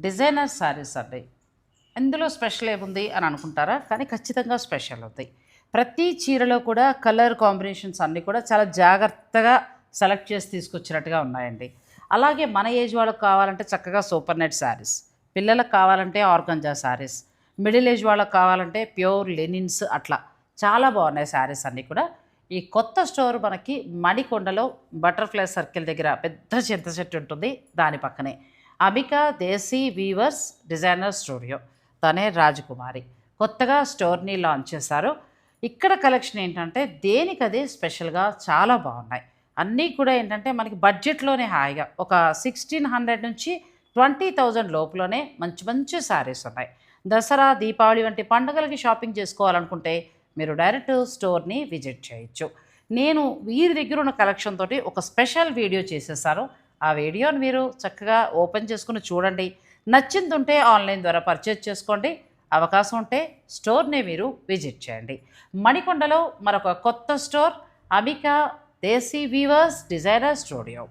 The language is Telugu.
డిజైనర్ శారీస్ అండి. ఇందులో స్పెషల్ ఏముంది అని అనుకుంటారా? కానీ ఖచ్చితంగా స్పెషల్ ఉంది. ప్రతి చీరలో కూడా కలర్ కాంబినేషన్స్ అన్నీ కూడా చాలా జాగ్రత్తగా సెలెక్ట్ చేసి తీసుకొచ్చినట్టుగా ఉన్నాయండి. అలాగే మన ఏజ్ వాళ్ళకి కావాలంటే చక్కగా సూపర్ నెట్ శారీస్, పిల్లలకు కావాలంటే ఆర్గంజా శారీస్, మిడిల్ ఏజ్ వాళ్ళకి కావాలంటే ప్యూర్ లెనిన్స్, అట్లా చాలా బాగున్నాయి శారీస్ అన్నీ కూడా. ఈ కొత్త స్టోర్ మనకి మణికొండలో బటర్ఫ్లై సర్కిల్ దగ్గర పెద్ద చింత చెట్టు ఉంటుంది, దాని పక్కనే అబికా దేశీ వీవర్స్ డిజైనర్ స్టూడియో, తనే రాజకుమారి కొత్తగా స్టోర్ని లాంచ్ చేశారు. ఇక్కడ కలెక్షన్ ఏంటంటే దేనికదే స్పెషల్గా చాలా బాగున్నాయి. అన్నీ కూడా ఏంటంటే మనకి బడ్జెట్లోనే హాయిగా ఒక 1600 నుంచి 20,000 లోపులోనే మంచి మంచి శారీస్ ఉన్నాయి. దసరా, దీపావళి వంటి పండుగలకి షాపింగ్ చేసుకోవాలనుకుంటే మీరు డైరెక్ట్ స్టోర్ని విజిట్ చేయొచ్చు. నేను వీరి దగ్గర ఉన్న కలెక్షన్ తోటి ఒక స్పెషల్ వీడియో చేసేసాను. ఆ వీడియోని మీరు చక్కగా ఓపెన్ చేసుకుని చూడండి. నచ్చింది ఉంటే ఆన్లైన్ ద్వారా పర్చేజ్ చేసుకోండి. అవకాశం ఉంటే స్టోర్ని మీరు విజిట్ చేయండి. మణికొండలో మరొక కొత్త స్టోర్ అబికా దేశీ వీవర్స్ డిజైనర్ స్టూడియో.